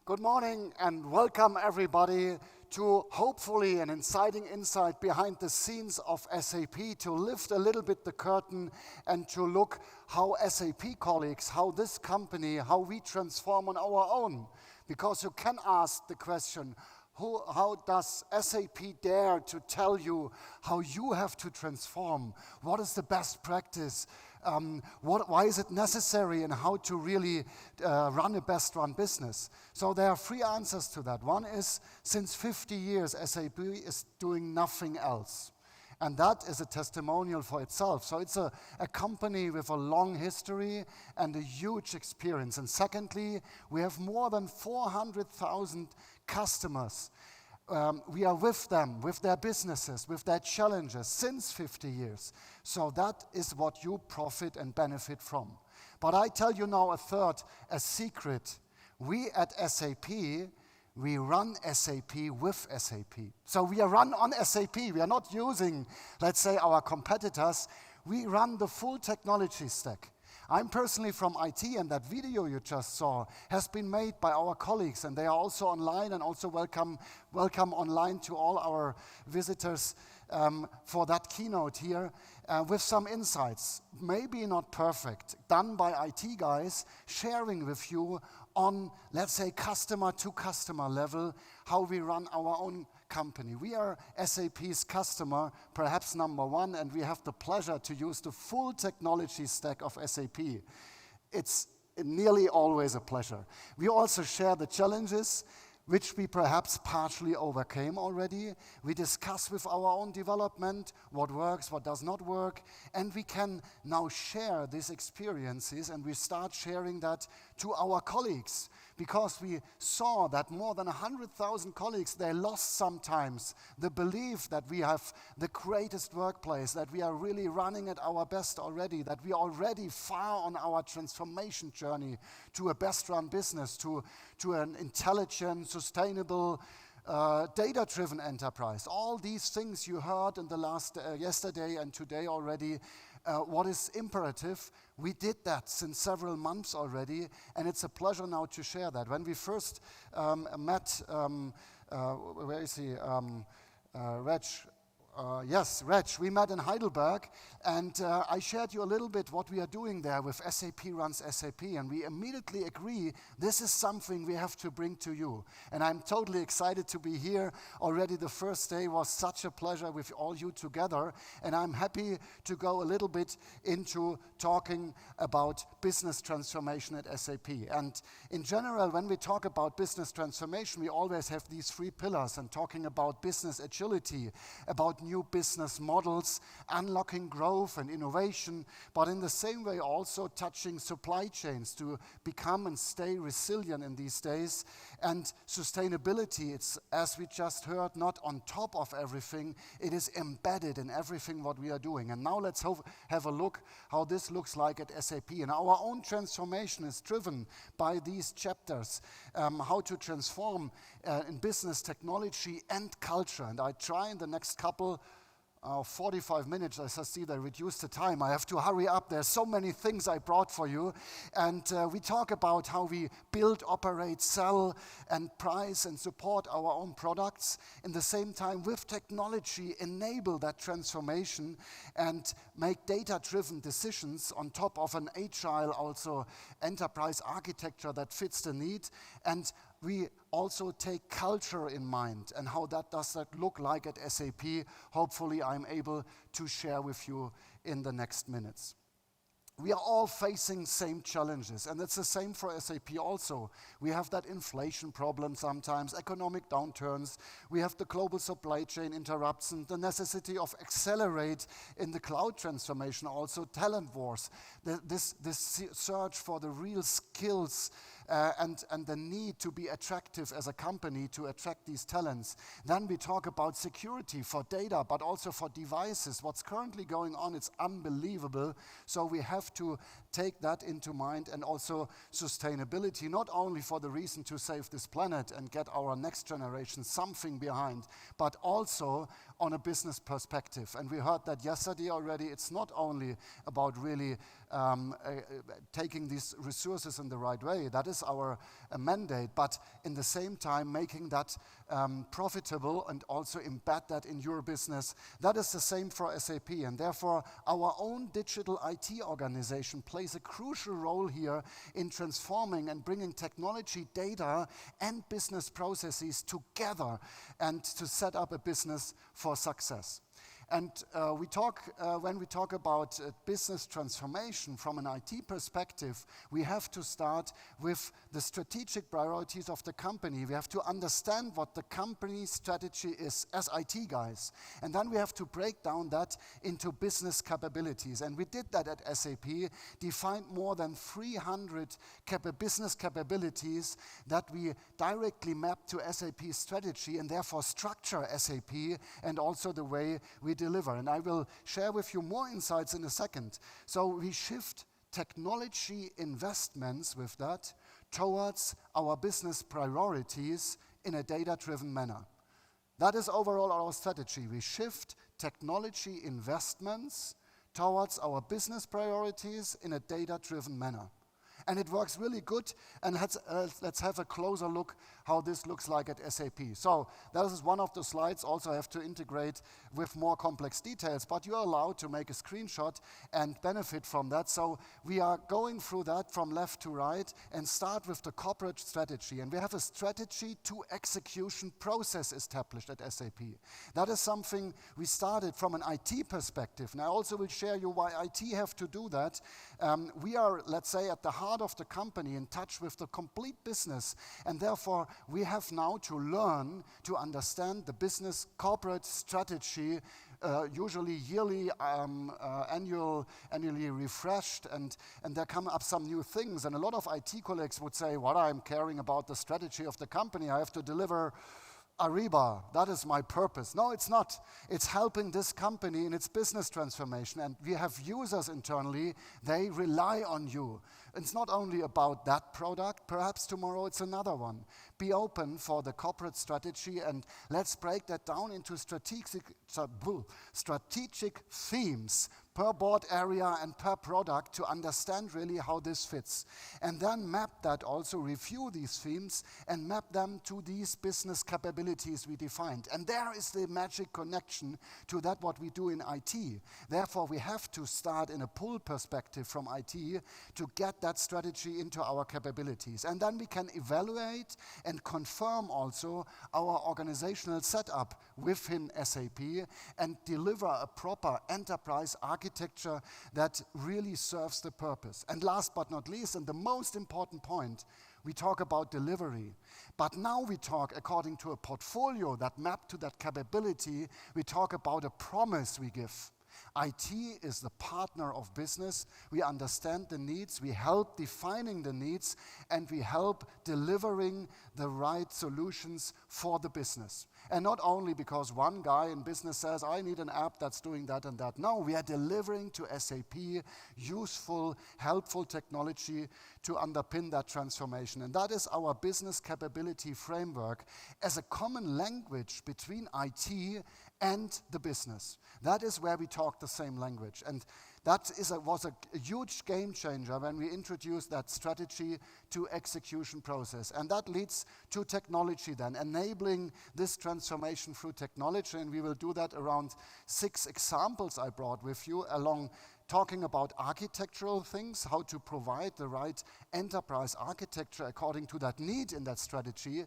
Good morning and welcome everybody to hopefully an exciting insight behind the scenes of SAP, to lift a little bit the curtain and to look how SAP colleagues, how this company, how we transform on our own. Because you can ask the question, how does SAP dare to tell you how you have to transform? What is the best practice? Why is it necessary, and how to really run a best run business? So there are three answers to that. One is, since 50 years, SAP is doing nothing else. And that is a testimonial for itself. So it's a company with a long history and a huge experience. And secondly, we have more than 400,000 customers. We are with them, with their businesses, with their challenges since 50 years. So that is what you profit and benefit from. But I tell you now a secret. We at SAP, we run SAP with SAP. So we are run on SAP. We are not using, let's say, our competitors. We run the full technology stack. I'm personally from IT, and that video you just saw has been made by our colleagues, and they are also online, and also welcome online to all our visitors for that keynote here with some insights, maybe not perfect, done by IT guys, sharing with you on, let's say, customer to customer level, how we run our own company. We are SAP's customer, perhaps number one, and we have the pleasure to use the full technology stack of SAP. It's nearly always a pleasure. We also share the challenges, which we perhaps partially overcame already. We discuss with our own development what works, what does not work, and we can now share these experiences, and we start sharing that to our colleagues, because we saw that more than 100,000 colleagues, they lost sometimes the belief that we have the greatest workplace, that we are really running at our best already, that we are already far on our transformation journey to a best run business, to an intelligent, sustainable, data-driven enterprise. All these things you heard in the last yesterday and today already. What is imperative, we did that since several months already, and it's a pleasure now to share that. When we first met, where is he? Reg. Reg, we met in Heidelberg, and I shared you a little bit what we are doing there with SAP Runs SAP, and we immediately agree this is something we have to bring to you. And I'm totally excited to be here. Already the first day was such a pleasure with all you together, and I'm happy to go a little bit into talking about business transformation at SAP. And in general, when we talk about business transformation, we always have these three pillars, and talking about business agility, about new business models, unlocking growth and innovation, but in the same way also touching supply chains to become and stay resilient in these days. And sustainability, it's, as we just heard, not on top of everything, it is embedded in everything what we are doing. And now let's have a look how this looks like at SAP. And our own transformation is driven by these chapters, how to transform in business, technology, and culture. And I try in the next couple 45 minutes, as I see they reduced the time. I have to hurry up. There's so many things I brought for you. And we talk about how we build, operate, sell, and price and support our own products. In the same time, with technology, enable that transformation and make data-driven decisions on top of an agile, also enterprise architecture that fits the need. And we also take culture in mind, and how does that look like at SAP. Hopefully I'm able to share with you in the next minutes. We are all facing same challenges, and it's the same for SAP also. We have that inflation problem sometimes, economic downturns. We have the global supply chain interruptions, the necessity of accelerate in the cloud transformation, also talent wars, this search for the real skills and the need to be attractive as a company to attract these talents. Then we talk about security for data, but also for devices. What's currently going on, it's unbelievable. So we have to take that into mind, and also sustainability, not only for the reason to save this planet and get our next generation something behind, but also on a business perspective. And we heard that yesterday already. It's not only about really taking these resources in the right way. That is our mandate, but in the same time making that profitable and also embed that in your business. That is the same for SAP, and therefore our own digital IT organization plays a crucial role here in transforming and bringing technology, data and business processes together and to set up a business for success. And when we talk about business transformation from an IT perspective, we have to start with the strategic priorities of the company. We have to understand what the company's strategy is as IT guys. And then we have to break down that into business capabilities. And we did that at SAP, defined more than 300 business capabilities that we directly map to SAP's strategy and therefore structure SAP and also the way we deliver. And I will share with you more insights in a second. So we shift technology investments with that towards our business priorities in a data-driven manner. That is overall our strategy. We shift technology investments towards our business priorities in a data-driven manner. And it works really good, and let's have a closer look how this looks like at SAP. So this is one of the slides. Also I have to integrate with more complex details, but you're allowed to make a screenshot and benefit from that. So we are going through that from left to right and start with the corporate strategy. And we have a strategy to execution process established at SAP. That is something we started from an IT perspective. And I also will share you why IT have to do that. We are, let's say, at the heart of the company, in touch with the complete business, and therefore we have now to learn to understand the business corporate strategy, usually yearly, annually refreshed, and there come up some new things. And a lot of IT colleagues would say, what I'm caring about the strategy of the company, I have to deliver Ariba, that is my purpose. No, it's not. It's helping this company in its business transformation. And we have users internally, they rely on you. It's not only about that product, perhaps tomorrow it's another one. Be open for the corporate strategy, and let's break that down into strategic themes per board area and per product to understand really how this fits. And then map that, also review these themes and map them to these business capabilities we defined. And there is the magic connection to that what we do in IT. Therefore, we have to start in a pull perspective from IT to get that strategy into our capabilities. And then we can evaluate and confirm also our organizational setup within SAP and deliver a proper enterprise architecture that really serves the purpose. And last but not least, and the most important point, we talk about delivery. But now we talk according to a portfolio that mapped to that capability. We talk about a promise we give. IT is the partner of business. We understand the needs, we help defining the needs, and we help delivering the right solutions for the business. And not only because one guy in business says, I need an app that's doing that and that. No, we are delivering to SAP useful, helpful technology to underpin that transformation. And that is our business capability framework as a common language between IT and the business. That is where we talk the same language. And that was a huge game changer when we introduced that strategy to execution process. And that leads to technology then, enabling this transformation through technology. And we will do that around 6 examples I brought with you, along talking about architectural things, how to provide the right enterprise architecture according to that need in that strategy.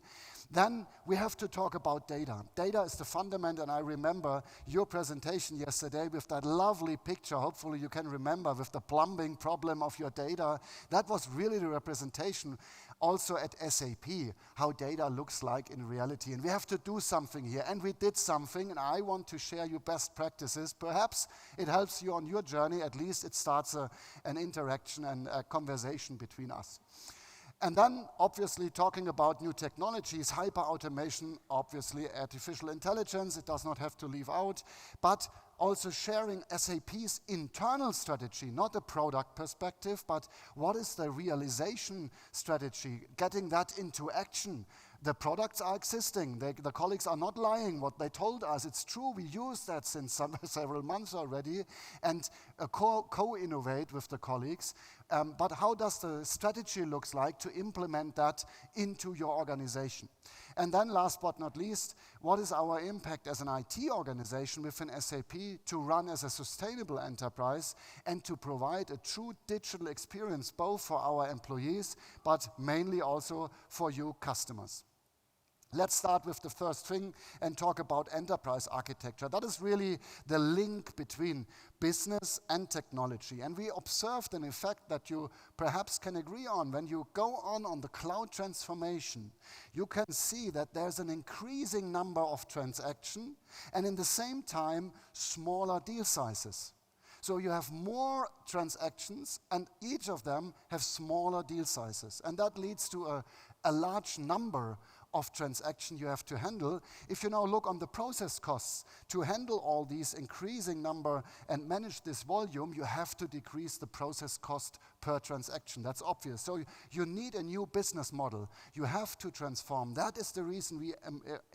Then we have to talk about data. Data is the fundament, and I remember your presentation yesterday with that lovely picture, hopefully you can remember, with the plumbing problem of your data. That was really the representation also at SAP, how data looks like in reality. And we have to do something here, and we did something, and I want to share you best practices. Perhaps it helps you on your journey, at least it starts an interaction and a conversation between us. And then, obviously, talking about new technologies, hyper-automation, obviously artificial intelligence, it does not have to leave out, but also sharing SAP's internal strategy, not a product perspective, but what is the realization strategy, getting that into action, The products are existing. The colleagues are not lying. What they told us, it's true. We use that since several months already and co-innovate with the colleagues. But how does the strategy look like to implement that into your organization? And then last but not least, what is our impact as an IT organization within SAP to run as a sustainable enterprise and to provide a true digital experience both for our employees, but mainly also for you customers? Let's start with the first thing and talk about enterprise architecture. That is really the link between business and technology. And we observed an effect that you perhaps can agree on. When you go on the cloud transformation, you can see that there's an increasing number of transactions and in the same time, smaller deal sizes. So you have more transactions and each of them have smaller deal sizes. And that leads to a large number of transactions you have to handle. If you now look on the process costs, to handle all these increasing number and manage this volume, you have to decrease the process cost per transaction. That's obvious. So you need a new business model. You have to transform. That is the reason we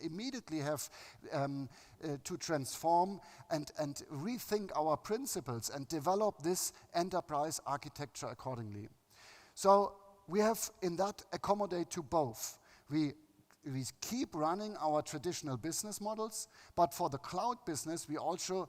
immediately have to transform and rethink our principles and develop this enterprise architecture accordingly. So we have in that accommodate to both. We keep running our traditional business models, but for the cloud business, we also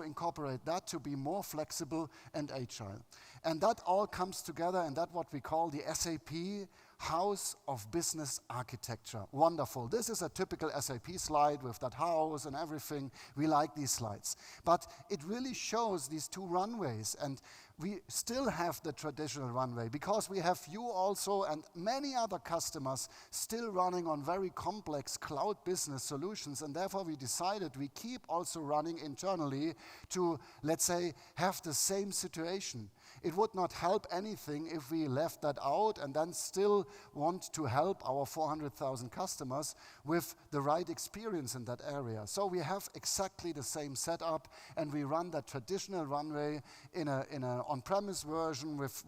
incorporate that to be more flexible and agile. And that all comes together, and that's what we call the SAP House of Business Architecture. Wonderful. This is a typical SAP slide with that house and everything. We like these slides. But it really shows these two runways, and we still have the traditional runway because we have you also and many other customers still running on very complex cloud business solutions, and therefore we decided we keep also running internally to, let's say, have the same situation. It would not help anything if we left that out and then still want to help our 400,000 customers with the right experience in that area. So we have exactly the same setup, and we run that traditional runway in a on-premise version with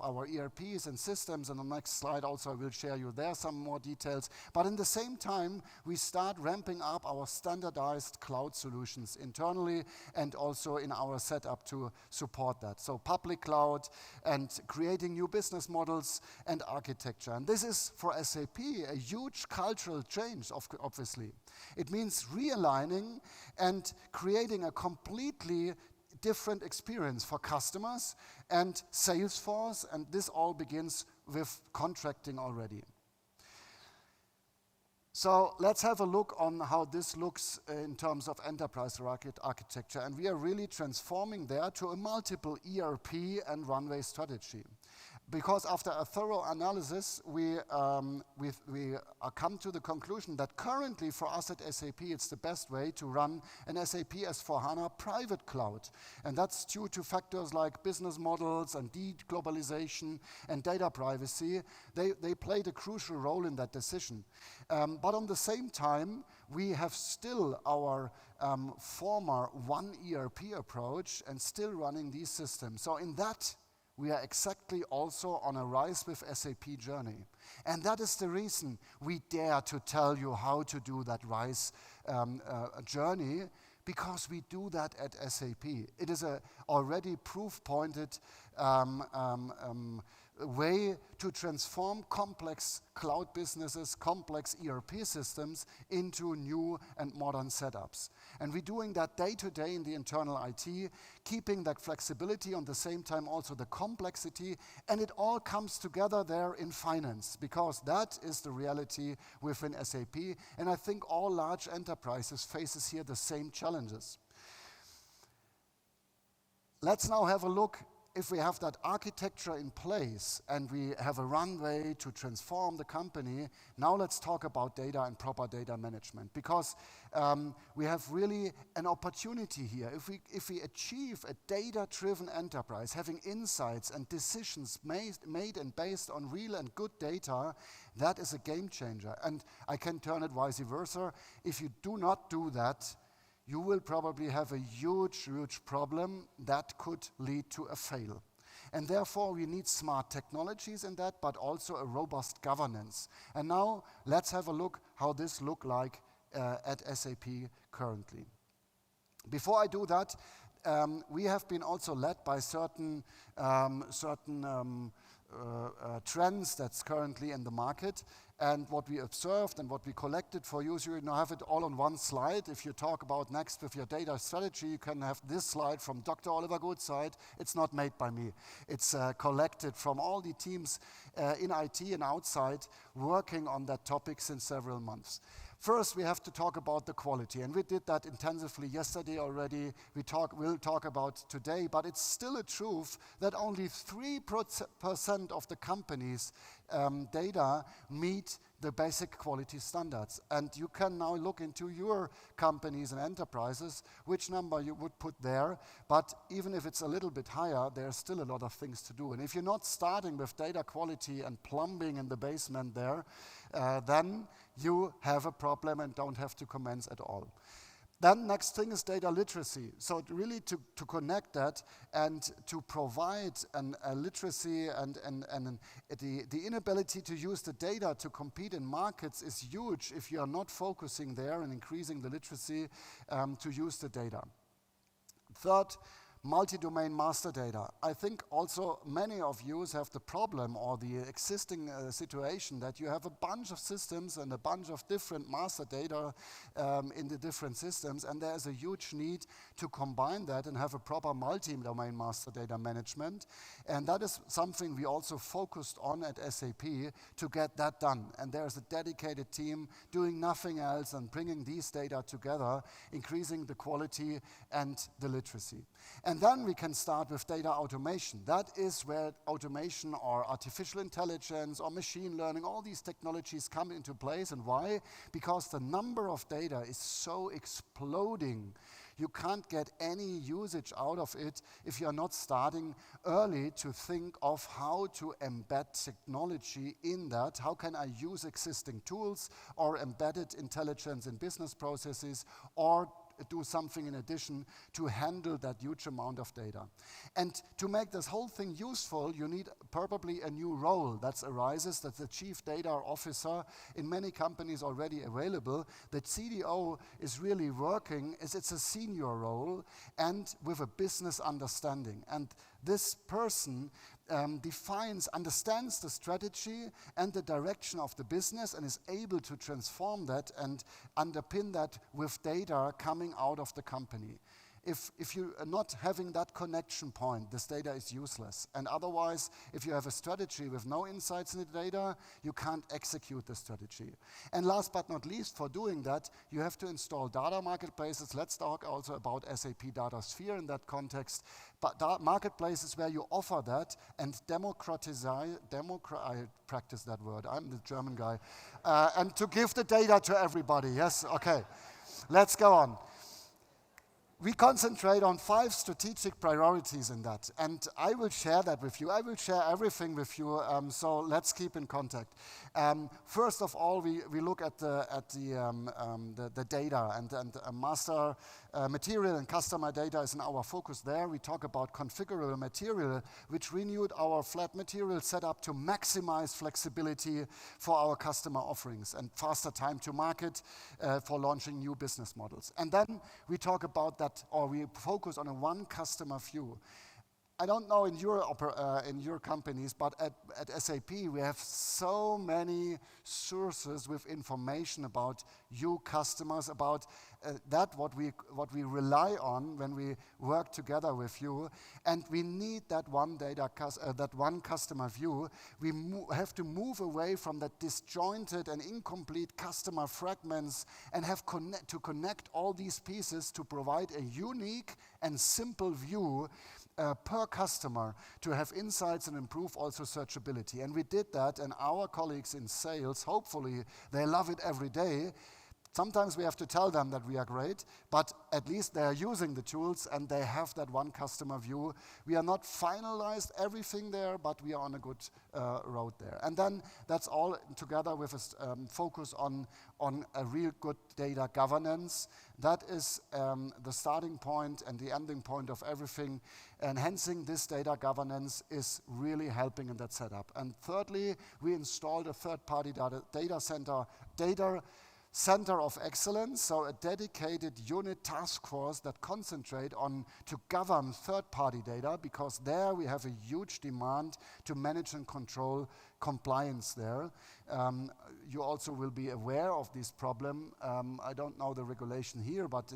our ERPs and systems. And on the next slide also I will share you there some more details. But in the same time, we start ramping up our standardized cloud solutions internally and also in our setup to support that. So public cloud and creating new business models and architecture. And this is for SAP a huge cultural change, obviously. It means realigning and creating a completely different experience for customers and Salesforce, and this all begins with contracting already. So let's have a look on how this looks in terms of enterprise architecture, and we are really transforming there to a multiple ERP and runway strategy. Because after a thorough analysis, we come to the conclusion that currently for us at SAP, it's the best way to run an SAP S/4HANA private cloud. And that's due to factors like business models and de-globalization and data privacy. They played a crucial role in that decision. But on the same time, we have still our former one ERP approach and still running these systems. So in that, we are exactly also on a RISE with SAP journey. And that is the reason we dare to tell you how to do that RISE journey, because we do that at SAP. It is a already proof-pointed way to transform complex cloud businesses, complex ERP systems into new and modern setups. And we're doing that day to day in the internal IT, keeping that flexibility, on the same time also the complexity, and it all comes together there in finance, because that is the reality within SAP, and I think all large enterprises faces here the same challenges. Let's now have a look. If we have that architecture in place and we have a runway to transform the company, now let's talk about data and proper data management, because we have really an opportunity here. If we achieve a data-driven enterprise, having insights and decisions made and based on real and good data, that is a game changer. And I can turn it vice versa. If you do not do that, you will probably have a huge problem that could lead to a fail. And therefore, we need smart technologies in that, but also a robust governance. And now, let's have a look how this looks like at SAP currently. Before I do that, we have been also led by certain trends that's currently in the market. And what we observed and what we collected for you, so you now have it all on one slide. If you talk about next with your data strategy, you can have this slide from Dr. Oliver Gutzeit. It's not made by me. It's collected from all the teams in IT and outside working on that topic since several months. First, we have to talk about the quality, and we did that intensively yesterday already. We'll talk about today, but it's still a truth that only 3% of the companies' data meet the basic quality standards. And you can now look into your companies and enterprises, which number you would put there, but even if it's a little bit higher, there's still a lot of things to do. And if you're not starting with data quality and plumbing in the basement there, then you have a problem and don't have to commence at all. Then next thing is data literacy. So really to connect that and to provide a literacy and the inability to use the data to compete in markets is huge if you are not focusing there and increasing the literacy to use the data. Third, multi-domain master data. I think also many of you have the problem or the existing situation that you have a bunch of systems and a bunch of different master data in the different systems, and there's a huge need to combine that and have a proper multi-domain master data management. And that is something we also focused on at SAP to get that done. And there's a dedicated team doing nothing else than bringing these data together, increasing the quality and the literacy. And then we can start with data automation. That is where automation or artificial intelligence or machine learning, all these technologies come into place. And why? Because the number of data is so exploding. You can't get any usage out of it if you're not starting early to think of how to embed technology in that. How can I use existing tools or embedded intelligence in business processes, or do something in addition to handle that huge amount of data. And to make this whole thing useful, you need probably a new role that arises, that's the Chief Data Officer, in many companies already available. The CDO is really working, it's a senior role and with a business understanding. And this person understands the strategy and the direction of the business and is able to transform that and underpin that with data coming out of the company. If you are not having that connection point, this data is useless. And otherwise, if you have a strategy with no insights in the data, you can't execute the strategy. And last but not least, for doing that, you have to install data marketplaces. Let's talk also about SAP DataSphere in that context. But marketplaces where you offer that and I practice that word, I'm the German guy, and to give the data to everybody. Yes, okay. Let's go on. We concentrate on 5 strategic priorities in that, and I will share that with you. I will share everything with you, so let's keep in contact. First of all, we look at the data and master material and customer data is in our focus there. We talk about configurable material, which renewed our flat material setup to maximize flexibility for our customer offerings and faster time to market for launching new business models. And then we talk about that, or we focus on a one customer view. I don't know in your companies, but at SAP we have so many sources with information about you customers, about what we rely on when we work together with you, and we need that one customer view. We have to move away from that disjointed and incomplete customer fragments and have to connect all these pieces to provide a unique and simple view per customer to have insights and improve also searchability. And we did that, and our colleagues in sales, hopefully they love it every day, Sometimes we have to tell them that we are great, but at least they are using the tools and they have that one customer view. We are not finalized everything there, but we are on a good road there. And then that's all together with a focus on a real good data governance. That is the starting point and the ending point of everything. Enhancing this data governance is really helping in that setup. And thirdly, we installed a third-party data center of excellence, so a dedicated unit task force that concentrate on to govern third-party data, because there we have a huge demand to manage and control compliance there. You also will be aware of this problem. I don't know the regulation here, but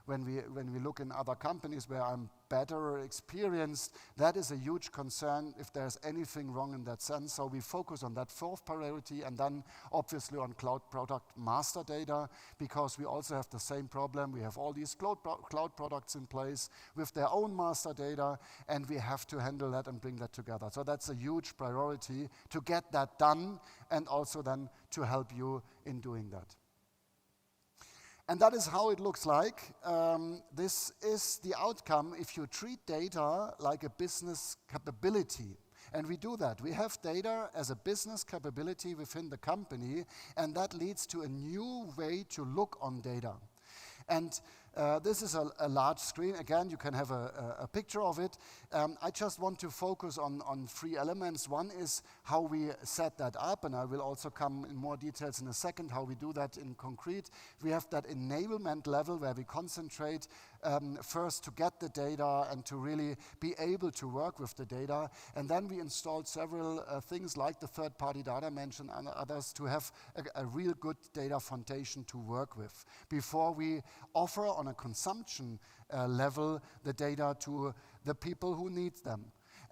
when we look in other companies where I'm better experienced, that is a huge concern if there's anything wrong in that sense. So we focus on that fourth priority, and then obviously on cloud product master data, because we also have the same problem. We have all these cloud products in place with their own master data, and we have to handle that and bring that together. So that's a huge priority to get that done, and also then to help you in doing that. And that is how it looks like. This is the outcome if you treat data like a business capability. And we do that. We have data as a business capability within the company, and that leads to a new way to look on data. And this is a large screen. Again, you can have a picture of it. I just want to focus on three elements. One is how we set that up, and I will also come in more details in a second how we do that in concrete. We have that enablement level where we concentrate first to get the data and to really be able to work with the data. And then we installed several things like the third-party data mentioned and others to have a real good data foundation to work with before we offer on a consumption level the data to the people who need them.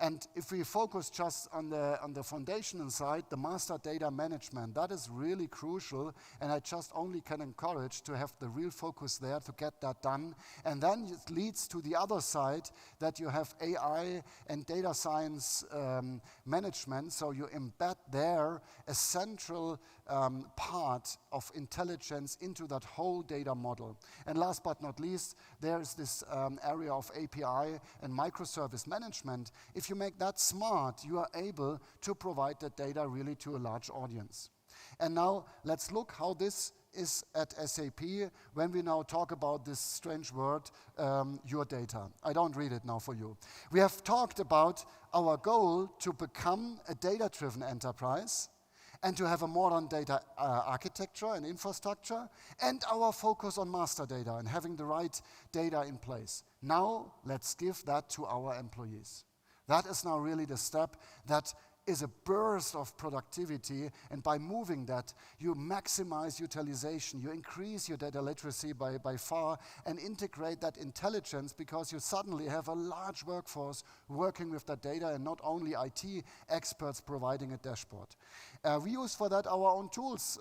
And if we focus just on the foundational side, the master data management, that is really crucial, and I just only can encourage to have the real focus there to get that done. And then it leads to the other side, that you have AI and data science management, so you embed there a central part of intelligence into that whole data model. And last but not least, there is this area of API and microservice management. If you make that smart, you are able to provide that data really to a large audience. And now let's look how this is at SAP when we now talk about this strange word, your data. I don't read it now for you. We have talked about our goal to become a data-driven enterprise and to have a modern data architecture and infrastructure, and our focus on master data and having the right data in place. Now, let's give that to our employees. That is now really the step that is a burst of productivity, and by moving that, you maximize utilization, you increase your data literacy by far, and integrate that intelligence, because you suddenly have a large workforce working with that data and not only IT experts providing a dashboard. We use for that our own tools,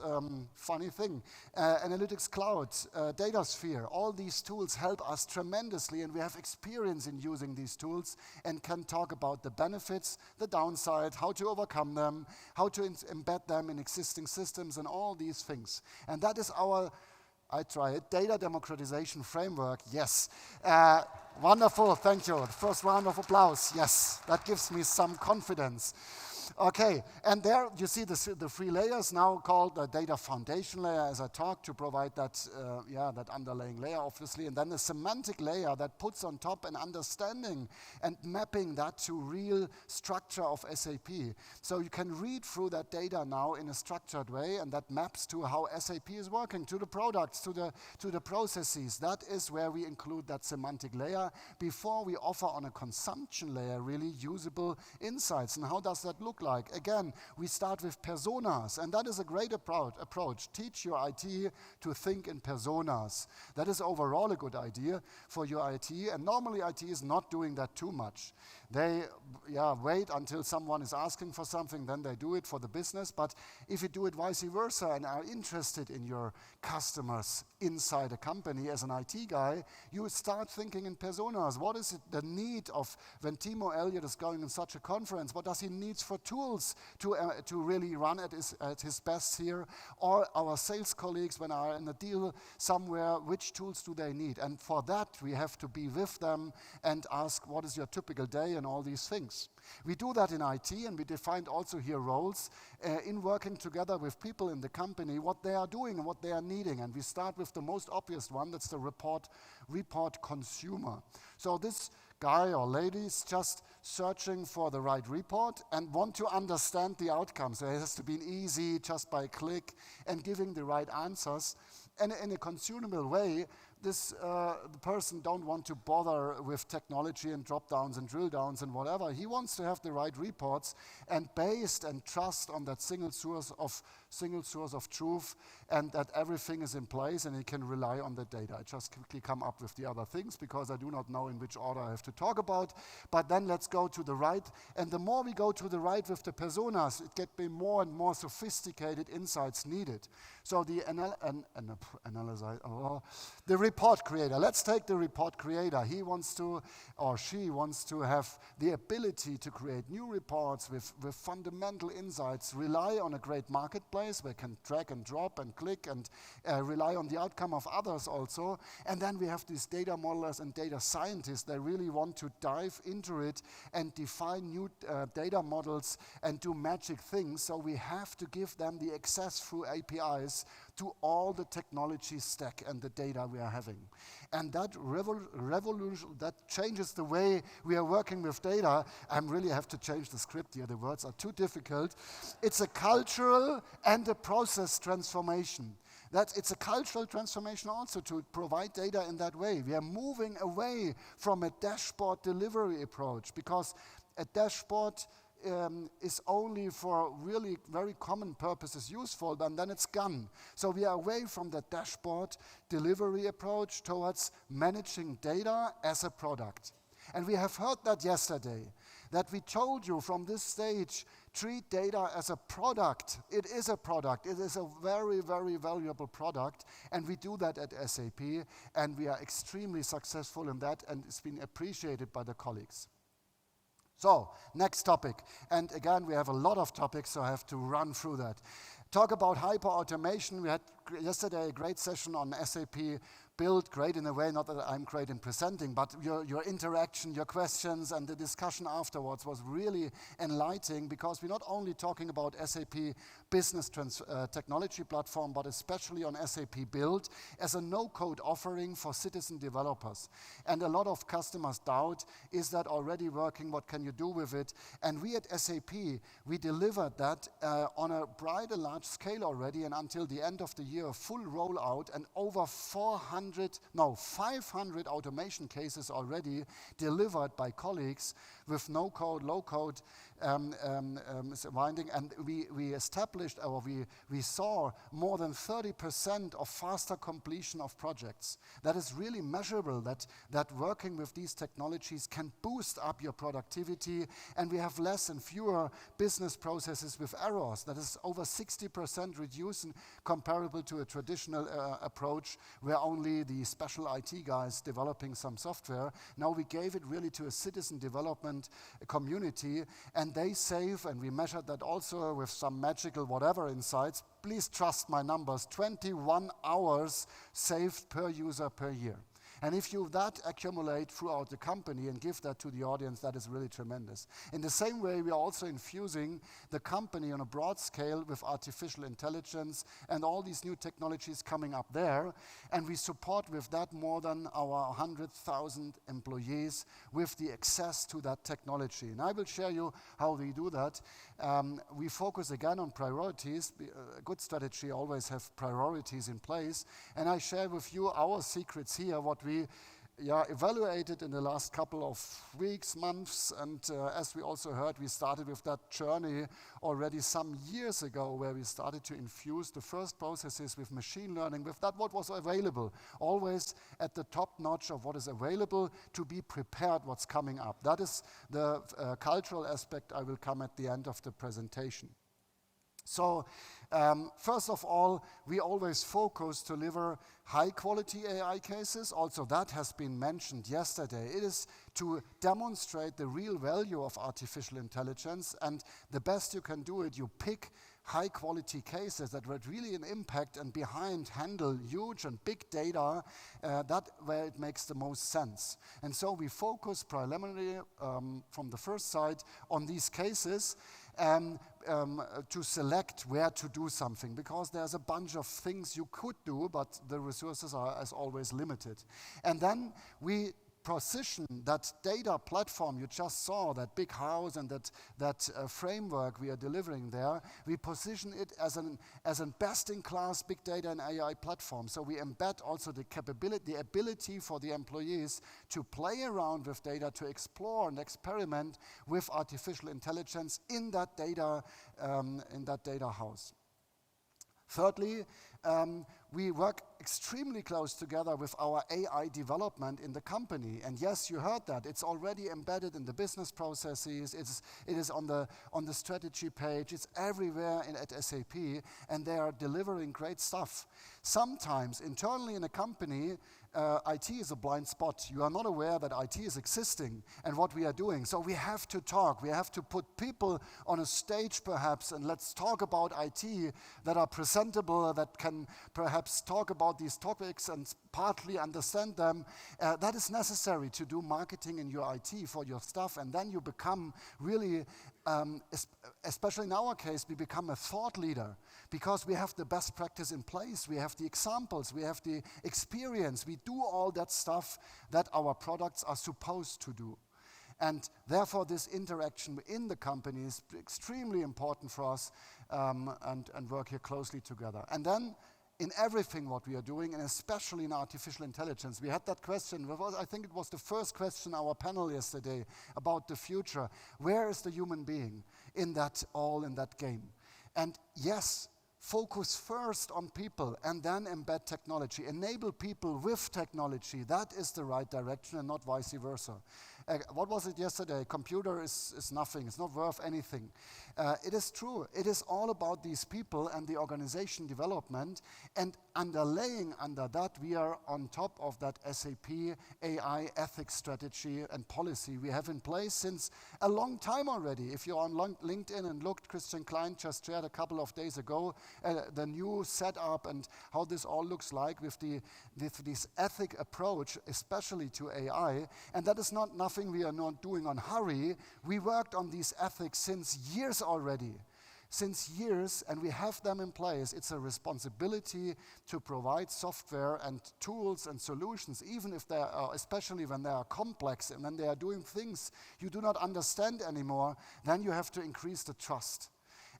funny thing, Analytics Cloud, DataSphere, all these tools help us tremendously, and we have experience in using these tools and can talk about the benefits, the downside, how to overcome them, how to embed them in existing systems and all these things. And that is our, I try it, data democratization framework, yes. Wonderful, thank you. First round of applause, yes. That gives me some confidence. Okay, and there you see the three layers now called the data foundation layer, as I talked, to provide that, that underlying layer, obviously, and then the semantic layer that puts on top an understanding and mapping that to real structure of SAP. So you can read through that data now in a structured way, and that maps to how SAP is working, to the products, to the processes. That is where we include that semantic layer before we offer on a consumption layer really usable insights. And how does that look like? Again, we start with personas, and that is a great approach. Teach your IT to think in personas. That is overall a good idea for your IT, and normally IT is not doing that too much. They wait until someone is asking for something, then they do it for the business. But if you do it vice versa and are interested in your customers inside a company as an IT guy, you start thinking in personas. What is it, the need of, when Timo Elliott is going in such a conference, what does he need for tools to really run at his best here, or our sales colleagues when are in a deal somewhere, which tools do they need? And for that, we have to be with them and ask, what is your typical day and all these things. We do that in IT, and we defined also here roles in working together with people in the company, what they are doing and what they are needing. And we start with the most obvious one, that's the report consumer. So this guy or lady is just searching for the right report and want to understand the outcome. So it has to be easy, just by click, and giving the right answers. And in a consumable way, the person don't want to bother with technology and drop downs and drill downs and whatever. He wants to have the right reports, and based and trust on that single source of truth, and that everything is in place and he can rely on the data. I just quickly come up with the other things because I do not know in which order I have to talk about. But then let's go to the right. And the more we go to the right with the personas, it gets more and more sophisticated insights needed. So the the report creator. Let's take the report creator. He wants to, or she wants to have the ability to create new reports with fundamental insights, rely on a great marketplace where can drag and drop and click and rely on the outcome of others also. And then we have these data modelers and data scientists. They really want to dive into it and define new data models and do magic things. So we have to give them the access through APIs to all the technology stack and the data we are having. And that revolution, that changes the way we are working with data. I really have to change the script here, the words are too difficult. It's a cultural and a process transformation. It's a cultural transformation also to provide data in that way. We are moving away from a dashboard delivery approach, because a dashboard is only for really very common purposes useful, and then it's gone. So we are away from the dashboard delivery approach towards managing data as a product. And we have heard that yesterday, that we told you from this stage, treat data as a product. It is a product. It is a very, very valuable product, and we do that at SAP, and we are extremely successful in that, and it's been appreciated by the colleagues. So, next topic. And again, we have a lot of topics, so I have to run through that. Talk about hyper-automation. We had yesterday a great session on SAP Build, great in a way, not that I'm great in presenting, but your interaction, your questions, and the discussion afterwards was really enlightening, because we're not only talking about SAP Business Technology Platform, but especially on SAP Build as a no-code offering for citizen developers. And a lot of customers doubt, is that already working? What can you do with it? And we at SAP, we delivered that on a bright and large scale already, and until the end of the year, a full rollout, and over 500 automation cases already delivered by colleagues with no-code, low-code winding. And we established, or we saw more than 30% of faster completion of projects. That is really measurable, that working with these technologies can boost up your productivity, and we have less and fewer business processes with errors. That is over 60% reducing, comparable to a traditional approach where only the special IT guys developing some software. Now we gave it really to a citizen development community, and they save, and we measured that also with some magical whatever insights. Please trust my numbers, 21 hours saved per user per year. And if you that accumulate throughout the company and give that to the audience, that is really tremendous. In the same way, we are also infusing the company on a broad scale with artificial intelligence and all these new technologies coming up there. And we support with that more than our 100,000 employees with the access to that technology. And I will share you how we do that. We focus again on priorities. A good strategy always have priorities in place. And I share with you our secrets here, what we evaluated in the last couple of weeks, months, and as we also heard, we started with that journey already some years ago, where we started to infuse the first processes with machine learning, with that what was available, always at the top notch of what is available to be prepared what's coming up. That is the cultural aspect I will come at the end of the presentation. So first of all, we always focus to deliver high quality AI cases. Also that has been mentioned yesterday. It is to demonstrate the real value of artificial intelligence, and the best you can do it, you pick high quality cases that would really an impact and behind handle huge and big data, that where it makes the most sense. And so we focus preliminarily from the first side on these cases to select where to do something, because there's a bunch of things you could do, but the resources are as always limited. And then we position that data platform you just saw, that big house and that framework we are delivering there, we position it as a best-in-class big data and AI platform. So we embed also the capability, the ability for the employees to play around with data, to explore and experiment with artificial intelligence in that data house. Thirdly, we work extremely close together with our AI development in the company. And yes, you heard that. It's already embedded in the business processes. It is on the strategy page. It's everywhere at SAP, and they are delivering great stuff. Sometimes, internally in a company, IT is a blind spot. You are not aware that IT is existing and what we are doing. So we have to talk. We have to put people on a stage perhaps, and let's talk about IT that are presentable, that can perhaps talk about these topics and partly understand them. That is necessary to do marketing in your IT for your stuff, and then you become really, especially in our case, we become a thought leader because we have the best practice in place, we have the examples, we have the experience, we do all that stuff that our products are supposed to do. And therefore, this interaction in the company is extremely important for us, and work here closely together. And then, in everything what we are doing, and especially in artificial intelligence, we had that question, I think it was the first question in our panel yesterday, about the future. Where is the human being in that game? And yes, focus first on people and then embed technology. Enable people with technology. That is the right direction and not vice versa. What was it yesterday? Computer is nothing. It's not worth anything. It is true. It is all about these people and the organization development. And underlaying under that, we are on top of that SAP AI ethics strategy and policy we have in place since a long time already. If you're on LinkedIn and looked, Christian Klein just shared a couple of days ago the new setup and how this all looks like with this ethic approach, especially to AI. And that is not nothing we are not doing on hurry. We worked on these ethics since years already. Since years, and we have them in place. It's a responsibility to provide software and tools and solutions, even if they are, especially when they are complex and when they are doing things you do not understand anymore, then you have to increase the trust.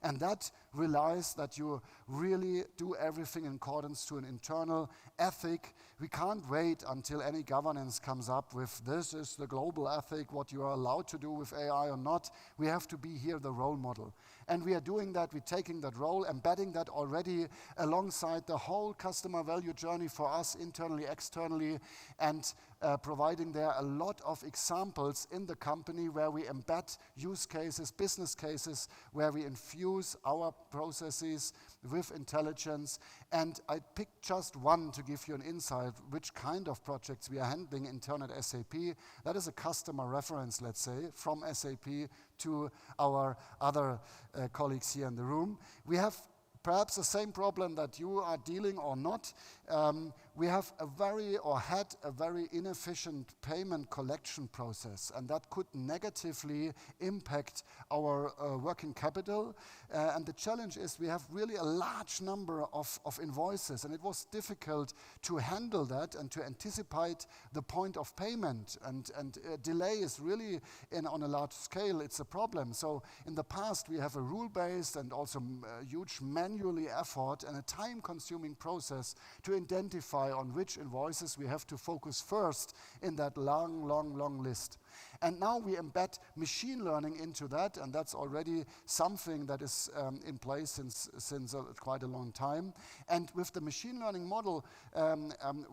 And that relies that you really do everything in accordance to an internal ethic. We can't wait until any governance comes up with this is the global ethic, what you are allowed to do with AI or not. We have to be here the role model. And we are doing that, we're taking that role, embedding that already alongside the whole customer value journey for us internally, externally, and providing there a lot of examples in the company where we embed use cases, business cases, where we infuse our processes with intelligence. And I picked just one to give you an insight which kind of projects we are handling internally at SAP. That is a customer reference, let's say, from SAP to our other colleagues here in the room. We have perhaps the same problem that you are dealing or not. We have had a very inefficient payment collection process, and that could negatively impact our working capital. And the challenge is we have really a large number of invoices, and it was difficult to handle that and to anticipate the point of payment. And delay is really, on a large scale, it's a problem. So in the past, we have a rule-based and also huge manually effort and a time-consuming process to identify on which invoices we have to focus first in that long list. And now we embed machine learning into that, and that's already something that is in place since quite a long time. And with the machine learning model,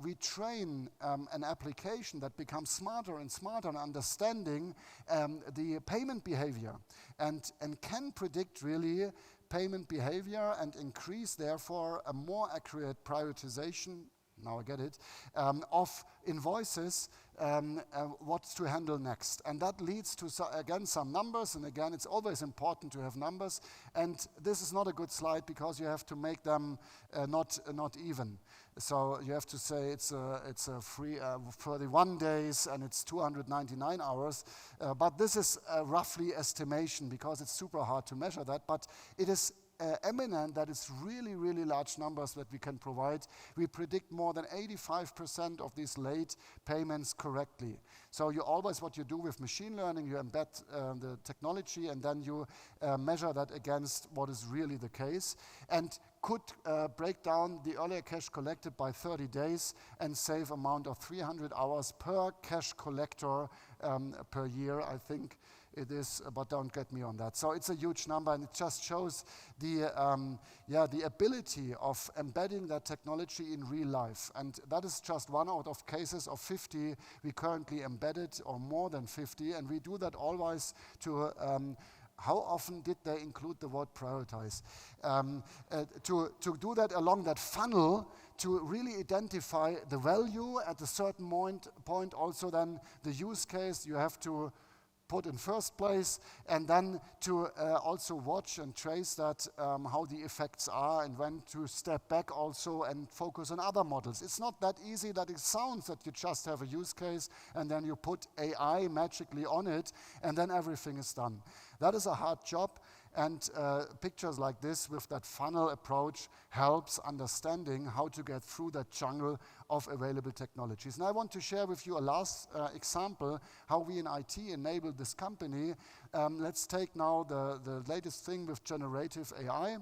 we train an application that becomes smarter and smarter in understanding the payment behavior and can predict really payment behavior and increase, therefore, a more accurate prioritization, now I get it, of invoices, what to handle next. And that leads to, again, some numbers, and again, it's always important to have numbers, and this is not a good slide because you have to make them not even. So you have to say it's a free 31 days and it's 299 hours, but this is a roughly estimation because it's super hard to measure that, but it is eminent that it's really, really large numbers that we can provide. We predict more than 85% of these late payments correctly. So you always, what you do with machine learning, you embed the technology and then you measure that against what is really the case, and could break down the earlier cash collected by 30 days and save amount of 300 hours per cash collector per year, I think it is, but don't get me on that. So it's a huge number, and it just shows the ability of embedding that technology in real life. And that is just one out of cases of 50 we currently embedded, or more than 50, and we do that always to how often did they include the word prioritize? To do that along that funnel, to really identify the value at a certain point, also then the use case you have to put in first place, and then to also watch and trace that, how the effects are, and when to step back also and focus on other models. It's not that easy that it sounds, that you just have a use case and then you put AI magically on it and then everything is done. That is a hard job, and pictures like this with that funnel approach helps understanding how to get through that jungle of available technologies. And I want to share with you a last example how we in IT enable this company. Let's take now the latest thing with generative AI.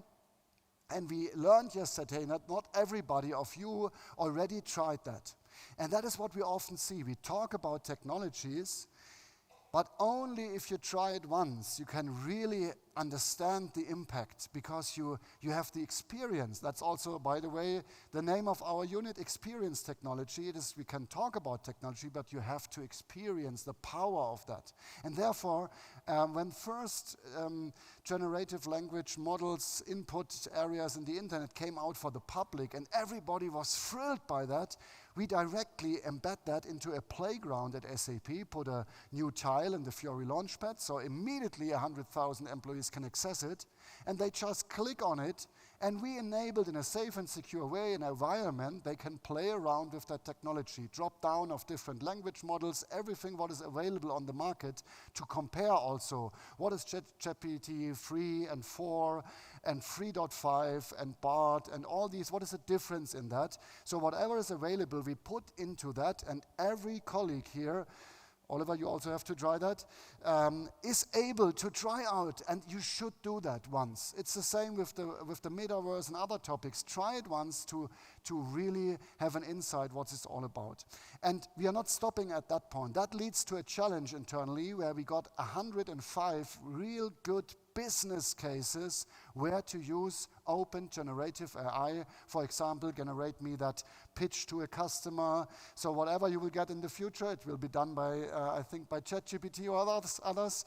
And we learned yesterday that not everybody of you already tried that. And that is what we often see. We talk about technologies, but only if you try it once, you can really understand the impact, because you have the experience. That's also, by the way, the name of our unit, Experience Technology. It is, we can talk about technology, but you have to experience the power of that. And therefore, when first generative language models input areas in the internet came out for the public, and everybody was thrilled by that, we directly embed that into a playground at SAP, put a new tile in the Fiori Launchpad, so immediately 100,000 employees can access it, and they just click on it, and we enabled in a safe and secure way an environment they can play around with that technology, drop down of different language models, everything what is available on the market, to compare also what is ChatGPT 3 and 4 and 3.5 and BART and all these, what is the difference in that? So whatever is available, we put into that, and every colleague here, Oliver, you also have to try that, is able to try out, and you should do that once. It's the same with the metaverse and other topics. Try it once to really have an insight what it's all about. And we are not stopping at that point. That leads to a challenge internally where we got 105 real good business cases where to use open generative AI. For example, generate me that pitch to a customer. So whatever you will get in the future, it will be done by, I think, by ChatGPT or others.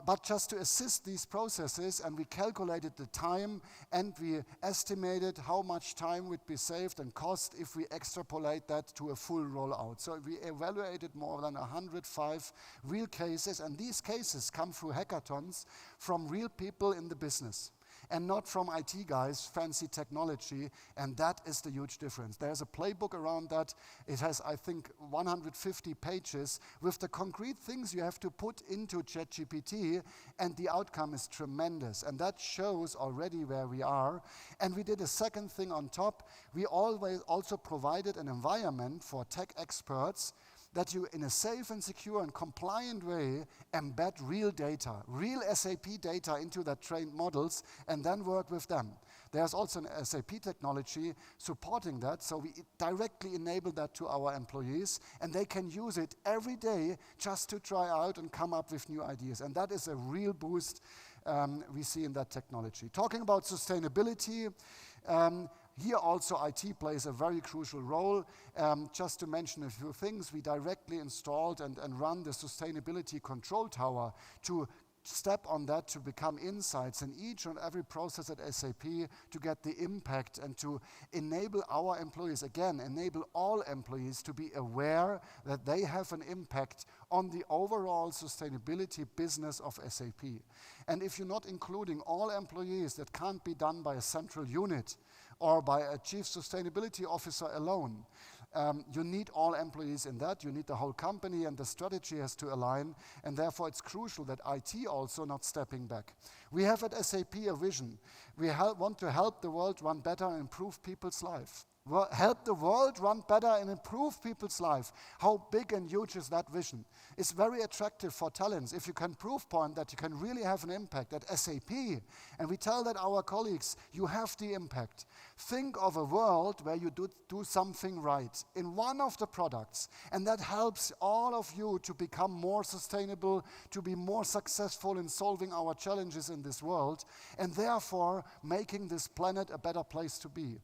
But just to assist these processes, and we calculated the time, and we estimated how much time would be saved and cost if we extrapolate that to a full rollout. So we evaluated more than 105 real cases, and these cases come through hackathons from real people in the business, and not from IT guys, fancy technology, and that is the huge difference. There's a playbook around that. It has, I think, 150 pages with the concrete things you have to put into ChatGPT, and the outcome is tremendous. And that shows already where we are. And we did a second thing on top. We always also provided an environment for tech experts that you, in a safe and secure and compliant way, embed real data, real SAP data into that trained models, and then work with them. There's also an SAP technology supporting that, so we directly enable that to our employees, and they can use it every day just to try out and come up with new ideas. And that is a real boost we see in that technology. Talking about sustainability, here also IT plays a very crucial role. Just to mention a few things, we directly installed and run the sustainability control tower to step on that to become insights in each and every process at SAP to get the impact and to enable our employees, again, enable all employees to be aware that they have an impact on the overall sustainability business of SAP. And if you're not including all employees, that can't be done by a central unit or by a chief sustainability officer alone. You need all employees in that, you need the whole company, and the strategy has to align, and therefore it's crucial that IT also not stepping back. We have at SAP a vision. We want to help the world run better and improve people's life. Help the world run better and improve people's life. How big and huge is that vision? It's very attractive for talents. If you can proof point that you can really have an impact at SAP, and we tell that our colleagues, you have the impact. Think of a world where you do something right in one of the products, and that helps all of you to become more sustainable, to be more successful in solving our challenges in this world, and therefore making this planet a better place to be.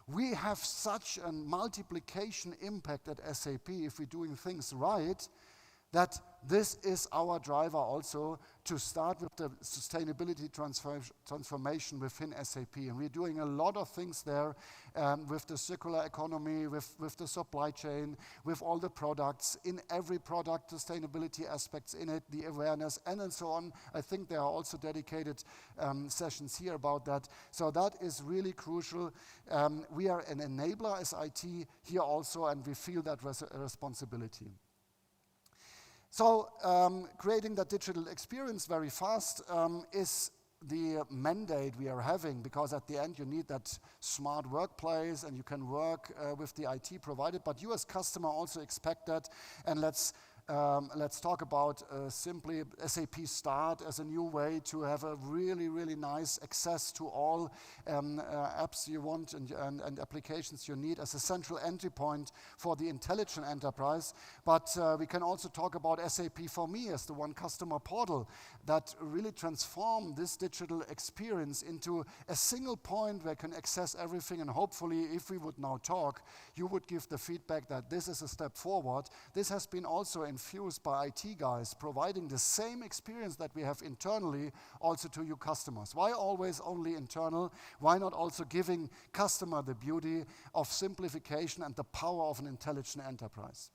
We have such a multiplication impact at SAP if we're doing things right, that this is our driver also to start with the sustainability transformation within SAP. And we're doing a lot of things there with the circular economy, with the supply chain, with all the products, in every product, sustainability aspects in it, the awareness, and so on. I think there are also dedicated sessions here about that. So that is really crucial. We are an enabler as IT here also, and we feel that responsibility. So creating that digital experience very fast is the mandate we are having, because at the end you need that smart workplace and you can work with the IT provided, but you as customer also expect that. And let's talk about simply SAP Start as a new way to have a really, really nice access to all apps you want and applications you need as a central entry point for the intelligent enterprise. But we can also talk about SAP for Me as the one customer portal that really transform this digital experience into a single point where you can access everything. And hopefully, if we would now talk, you would give the feedback that this is a step forward. This has been also infused by IT guys, providing the same experience that we have internally also to you customers. Why always only internal? Why not also giving customer the beauty of simplification and the power of an intelligent enterprise?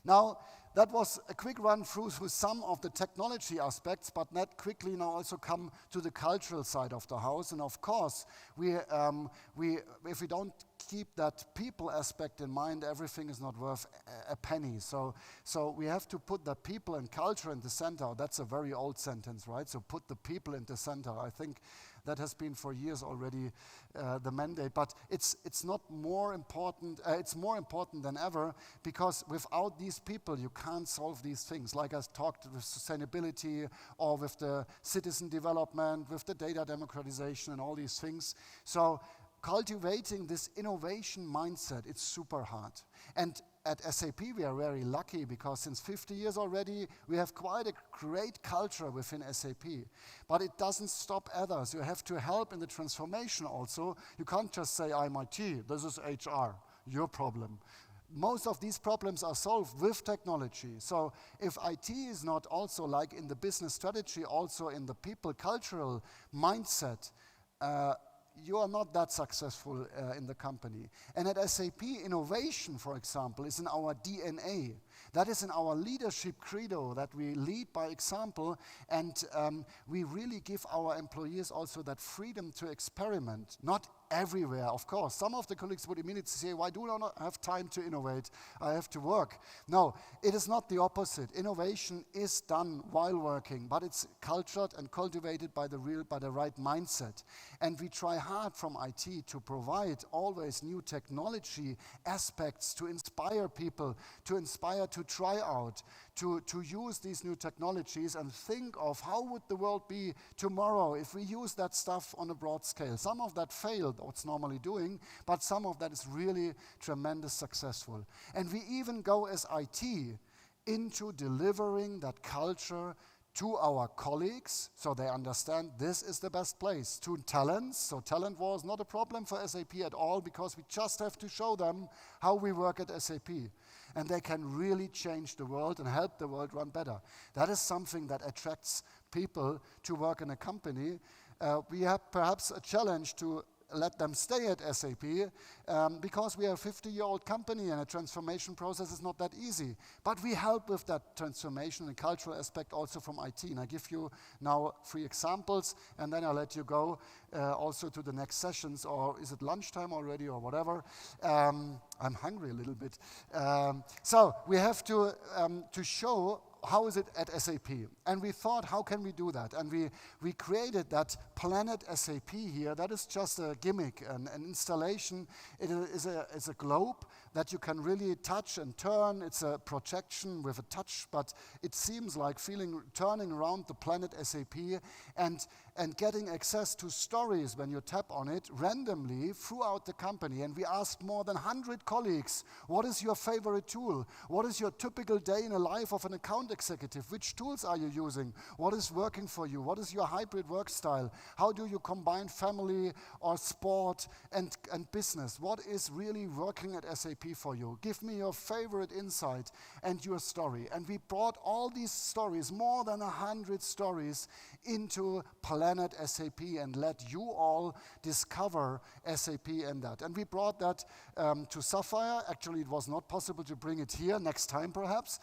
Now, that was a quick run through some of the technology aspects, but not quickly now also come to the cultural side of the house. And of course, if we don't keep that people aspect in mind, everything is not worth a penny. So we have to put the people and culture in the center. That's a very old sentence, right? So put the people in the center. I think that has been for years already the mandate, but it's not more important. It's more important than ever, because without these people, you can't solve these things. Like I talked with sustainability, or with the citizen development, with the data democratization, and all these things. So cultivating this innovation mindset, it's super hard. And at SAP, we are very lucky, because since 50 years already, we have quite a great culture within SAP. But it doesn't stop others. You have to help in the transformation also. You can't just say, I'm IT, this is HR, your problem. Most of these problems are solved with technology. So if IT is not also, like in the business strategy, also in the people cultural mindset, you are not that successful in the company. And at SAP, innovation, for example, is in our DNA. That is in our leadership credo, that we lead by example, and we really give our employees also that freedom to experiment. Not everywhere, of course. Some of the colleagues would immediately say, why do I not have time to innovate? I have to work. No, it is not the opposite. Innovation is done while working, but it's cultured and cultivated by the right mindset. And we try hard from IT to provide always new technology aspects to inspire people, to inspire to try out, to use these new technologies and think of how would the world be tomorrow if we use that stuff on a broad scale. Some of that failed, or it's normally doing, but some of that is really tremendous successful. And we even go as IT into delivering that culture to our colleagues, so they understand this is the best place. To talents, so talent was not a problem for SAP at all, because we just have to show them how we work at SAP. and they can really change the world and help the world run better. That is something that attracts people to work in a company. We have perhaps a challenge to let them stay at SAP because we are a 50-year-old company and a transformation process is not that easy. But we help with that transformation and cultural aspect also from IT. And I give you now 3 examples, and then I'll let you go also to the next sessions, or is it lunchtime already or whatever? I'm hungry a little bit. So we have to show how is it at SAP? And we thought, how can we do that? And we created that Planet SAP here. That is just a gimmick, an installation. It is a globe that you can really touch and turn. It's a projection with a touch, but it seems like turning around the Planet SAP and getting access to stories when you tap on it randomly throughout the company. And we asked more than 100 colleagues, what is your favorite tool? What is your typical day in the life of an account executive? Which tools are you using? What is working for you? What is your hybrid work style? How do you combine family or sport and business? What is really working at SAP for you? Give me your favorite insight and your story. And we brought all these stories, more than 100 stories, into Planet SAP and let you all discover SAP in that. And we brought that to Sapphire. Actually, it was not possible to bring it here. Next time, perhaps.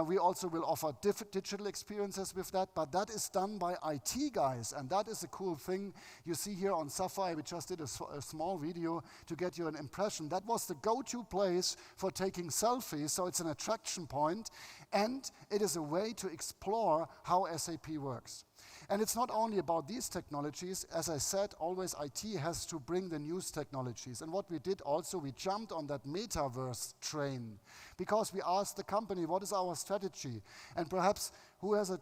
We also will offer digital experiences with that, but that is done by IT guys, and that is a cool thing. You see here on Sapphire, we just did a small video to get you an impression. That was the go-to place for taking selfies, so it's an attraction point, and it is a way to explore how SAP works. And it's not only about these technologies. As I said, always IT has to bring the newest technologies. And what we did also, we jumped on that metaverse train because we asked the company, what is our strategy? And perhaps who has a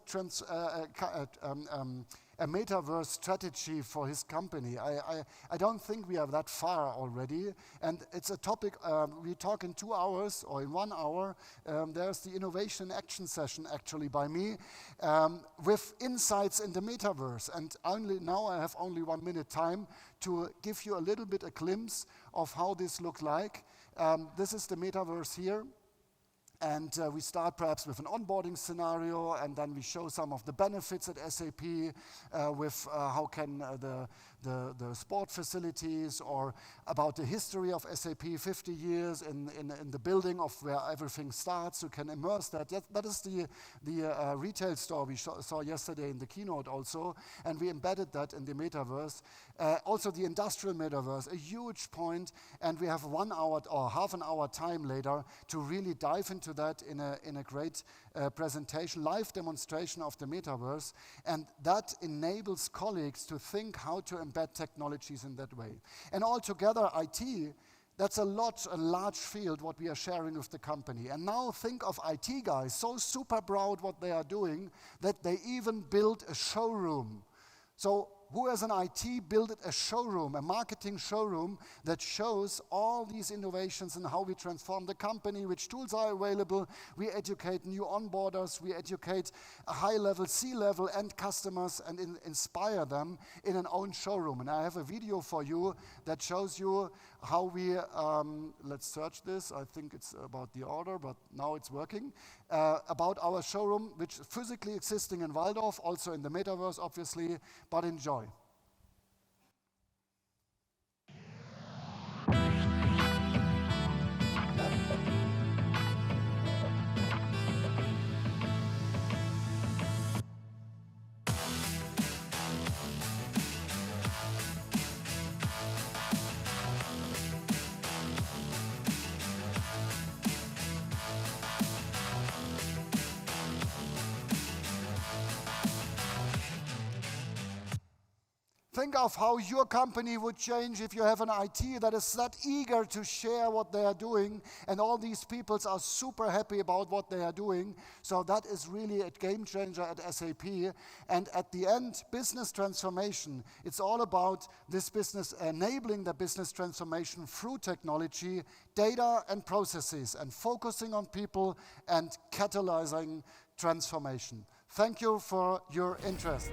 metaverse strategy for his company? I don't think we are that far already. And it's a topic we talk in 2 hours or in 1 hour. There's the innovation action session actually by me with insights in the metaverse. And now I have only 1 minute time to give you a little bit a glimpse of how this looks like. This is the metaverse here. And we start perhaps with an onboarding scenario, and then we show some of the benefits at SAP with how can the sport facilities, or about the history of SAP, 50 years in the building of where everything starts. You can immerse that. That is the retail store we saw yesterday in the keynote also, and we embedded that in the metaverse. Also the industrial metaverse, a huge point, and we have 1 hour or half an hour time later to really dive into that in a great presentation, live demonstration of the metaverse, and that enables colleagues to think how to embed technologies in that way. And altogether, IT, that's a large field what we are sharing with the company. And now think of IT guys so super proud what they are doing that they even build a showroom. So who as an IT built a showroom, a marketing showroom that shows all these innovations and how we transform the company, which tools are available. We educate new onboarders, we educate a high-level, C-level end customers and inspire them in an own showroom. And I have a video for you that shows you how we, let's search this, I think it's about the order, but now it's working, about our showroom, which is physically existing in Waldorf, also in the metaverse, obviously, but enjoy. Think of how your company would change if you have an IT that is that eager to share what they are doing, and all these people are super happy about what they are doing. So that is really a game changer at SAP. And at the end, business transformation, it's all about this business, enabling the business transformation through technology, data and processes, and focusing on people and catalyzing transformation. Thank you for your interest.